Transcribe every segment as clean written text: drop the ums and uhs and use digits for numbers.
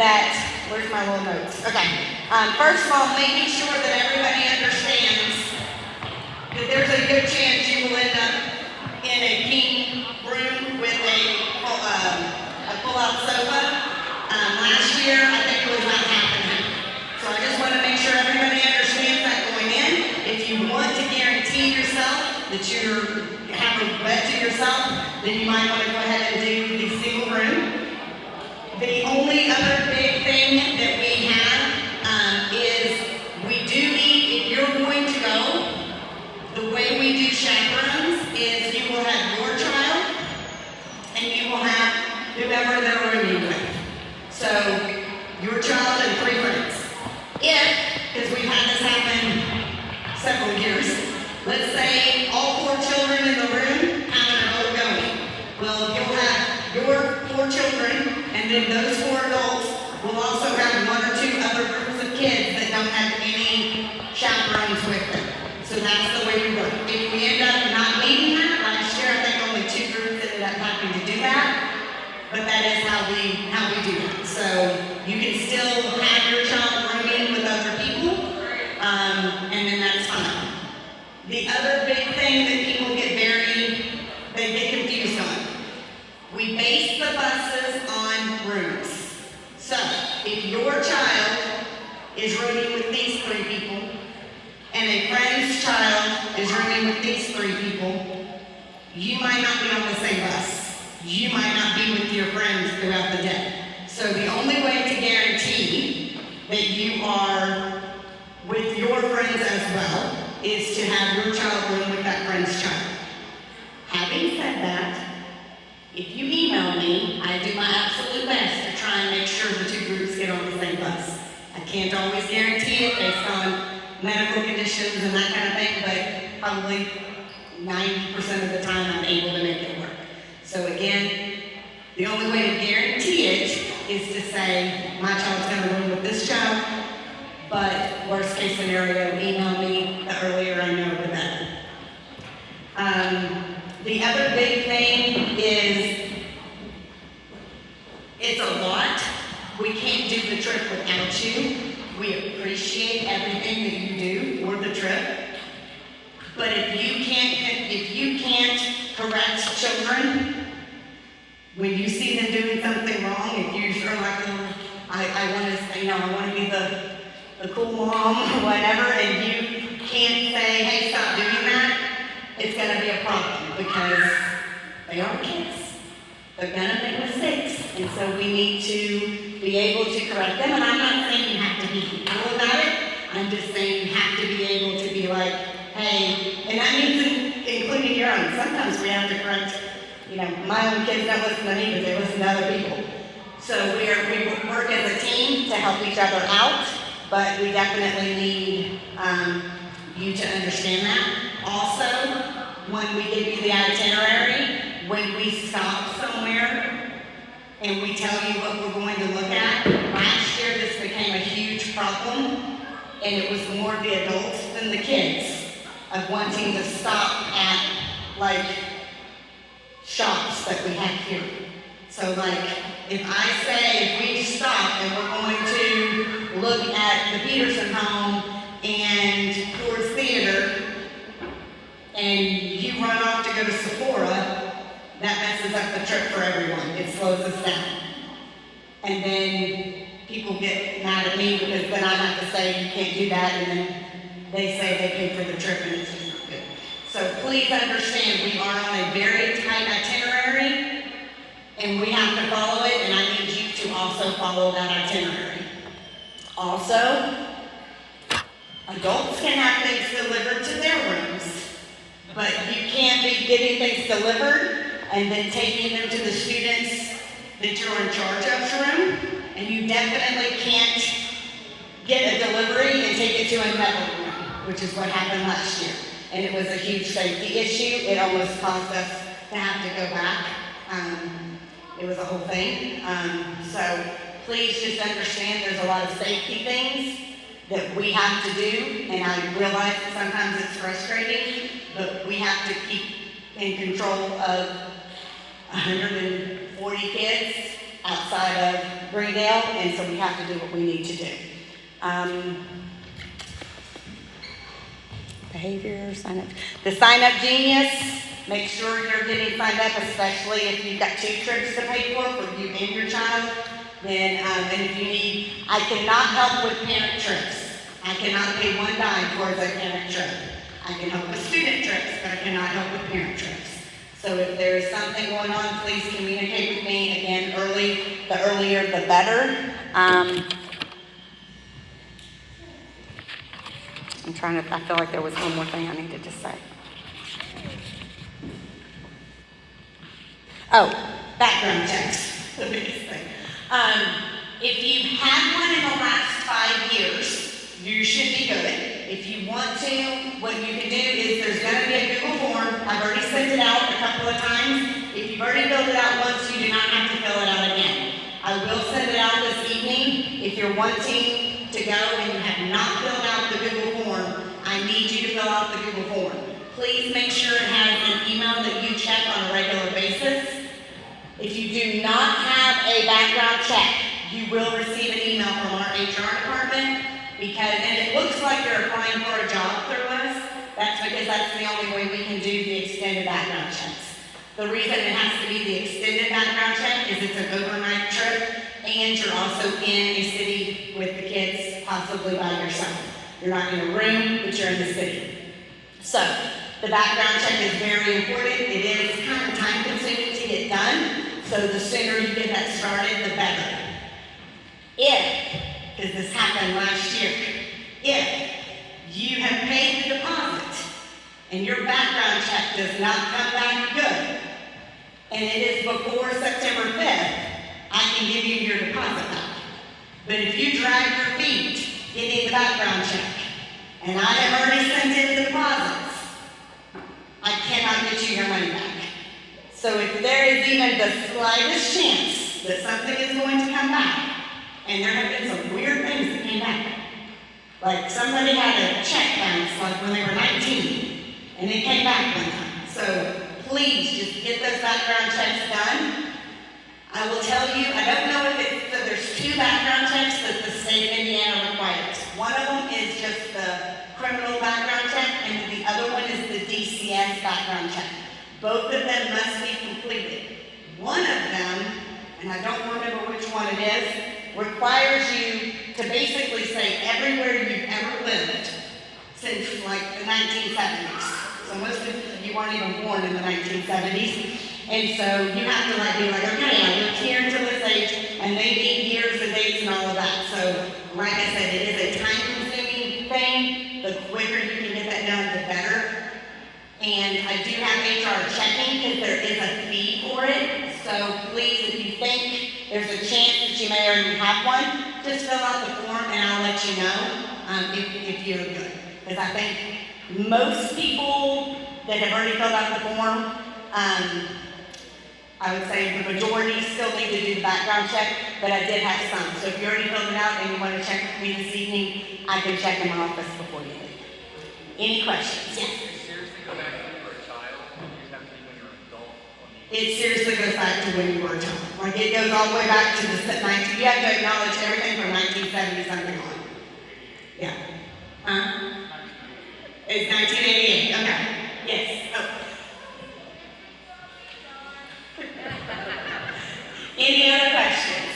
that, where's my little notes? Okay. First of all, making sure that everybody understands that there's a good chance you will end up in a pink room with a pull-out sofa. Last year, I think it was not happening. So I just want to make sure everybody understands that going in. If you want to guarantee yourself that you have a bed to yourself, then you might want to go ahead and do the single room. The only other big thing that we have is we do need, if you're going to go, the way we do chaperones is you will have your child and you will have whoever they're rooming with. So your child and 3 friends. If, because we've had this happen several years, let's say all 4 children in the room have an adult going. Well, you'll have your 4 children, and then those 4 adults will also have 1 or 2 other groups of kids that don't have any chaperones with them. So that's the way we work. If we end up not needing that, last year I think only 2 groups ended up having to do that, but that is how we do that. So you can still have your child rooming with other people, and then that's fine. The other big thing that people they get confused on. We base the buses on rooms. So, if your child is rooming with these 3 people, and a friend's child is rooming with these 3 people, you might not be on the same bus. You might not be with your friends throughout the day. So the only way to guarantee that you are with your friends as well is to have your child room with that friend's child. Having said that, if you email me, I do my absolute best to try and make sure the 2 groups get on the same bus. I can't always guarantee it based on medical conditions and that kind of thing, but probably 90% of the time I'm able to make it work. So again, the only way to guarantee it is to say, my child's going to room with this child, but worst case scenario, email me. The earlier I know, the better. The other big thing is, it's a lot. We can't do the trip without you. We appreciate everything that you do for the trip. But if you can't correct children, when you see them doing something wrong, if you're like, I want to be the cool mom or whatever, and you can't say, hey, stop doing that, it's going to be a problem because they are kids. They're going to make mistakes, and so we need to be able to correct them. And I'm not saying you have to be cool about it. I'm just saying you have to be able to be like, hey, and that means including your own. Sometimes we have to correct, my own kids don't listen to me, but they listen to other people. So we work as a team to help each other out, but we definitely need you to understand that. Also, when we give you the itinerary, when we stop somewhere and we tell you what we're going to look at, last year this became a huge problem, and it was more the adults than the kids of wanting to stop at shops that we have here. So if I say if we stop and we're going to look at the Peterson home and Ford's Theater, and you run off to go to Sephora, that messes up the trip for everyone. It slows us down. And then people get mad at me because then I have to say you can't do that, and then they say they paid for the trip and it's just not good. So please understand we are on a very tight itinerary and we have to follow it, and I need you to also follow that itinerary. Also, adults can have things delivered to their rooms, but you can't be getting things delivered and then taking them to the students that you're in charge of's room, and you definitely can't get a delivery and take it to another room, which is what happened last year. And it was a huge safety issue. It almost caused us to have to go back. It was a whole thing. So please just understand there's a lot of safety things that we have to do, and I realize that sometimes it's frustrating, but we have to keep in control of 140 kids outside of Greendale, and so we have to do what we need to do. Behavior, sign up. The Sign Up Genius, make sure you're getting signed up, especially if you've got 2 trips to pay for you and your child. Then, and if you need, I cannot help with parent trips. I cannot pay one dime towards a parent trip. I can help with student trips, but I cannot help with parent trips. So if there is something going on, please communicate with me. Again, the earlier the better. I feel like there was one more thing I needed to say. Oh, background checks, the biggest thing. If you've had one in the last 5 years, you should be good. If you want to, what you can do is there's going to be a Google form. I've already sent it out a couple of times. If you've already filled it out once, you do not have to fill it out again. I will send it out this evening. If you're wanting to go and you have not filled out the Google form, I need you to fill out the Google form. Please make sure it has an email that you check on a regular basis. If you do not have a background check, you will receive an email from our HR department and it looks like you're applying for a job through us. That's because that's the only way we can do the extended background checks. The reason it has to be the extended background check is it's an overnight trip and you're also in a city with the kids, possibly by yourself. You're not in a room, but you're in the city. So, the background check is very important. It is kind of time consuming to get done. So the sooner you get that started, the better. Because this happened last year, if you have paid the deposit and your background check does not come back good, and it is before September 5th, I can give you your deposit back. But if you drag your feet getting the background check, and I have already sent in the deposits, I cannot get you your money back. So if there is even the slightest chance that something is going to come back, and there have been some weird things that came back, like somebody had a check bounce like when they were 19, and it came back one time. So please just get those background checks done. I will tell you, I don't know if there's 2 background checks that the state of Indiana requires. One of them is just the criminal background check, and the other one is the DCS background check. Both of them must be completed. One of them, and I don't remember which one it is, requires you to basically say everywhere you've ever lived since like the 1970s. So most of you weren't even born in the 1970s. And so you have to be like, okay, I lived here until this age, and they need years and dates and all of that. So like I said, it is a time-consuming thing. The quicker you can get that done, the better. And I do have HR checking because there is a fee for it. So please, if you think there's a chance that you may already have one, just fill out the form and I'll let you know if you're good. Because I think most people that have already filled out the form, I would say the majority still need to do the background check, but I did have some. So if you already filled it out and you want to check with me this evening, I can check in my office before you leave. Any questions? Yes? It seriously goes back to when you were a child. Like it goes all the way back to the 19. You have to acknowledge everything from 1970 something on. Yeah. It's 1988. Okay. Yes. Oh. Any other questions?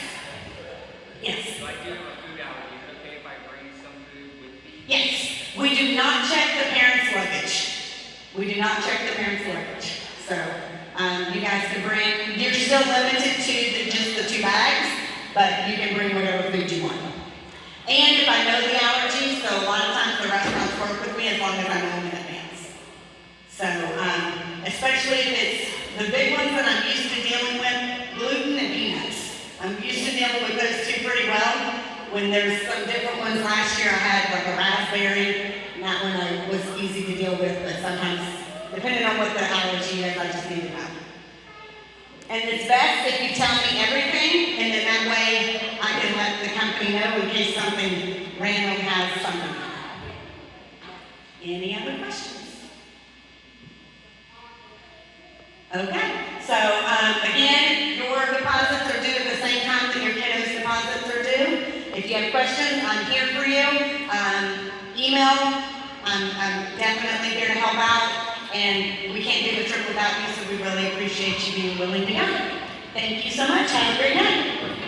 Yes. If I do have a food allergy, is it okay if I bring some food with me? Yes. We do not check the parents' luggage. We do not check the parents' luggage. So. You guys can bring, you're still limited to just the 2 bags, but you can bring whatever food you want. And if I know the allergies, so a lot of times the restaurants work with me as long as I know them in advance. So, especially if it's the big ones that I'm used to dealing with, gluten and peanuts. I'm used to dealing with those 2 pretty well. When there's some different ones last year, I had like a raspberry, and that one was easy to deal with, but sometimes depending on what the allergy is, I just need to know. And it's best if you tell me everything, and then that way I can let the company know in case something random has something. Any other questions? Okay, so again, your deposits are due at the same you have questions, I'm here for you. Email, I'm definitely here to help out. And we can't do the trip without you, so we really appreciate you being willing to come. Thank you so much. Have a great night.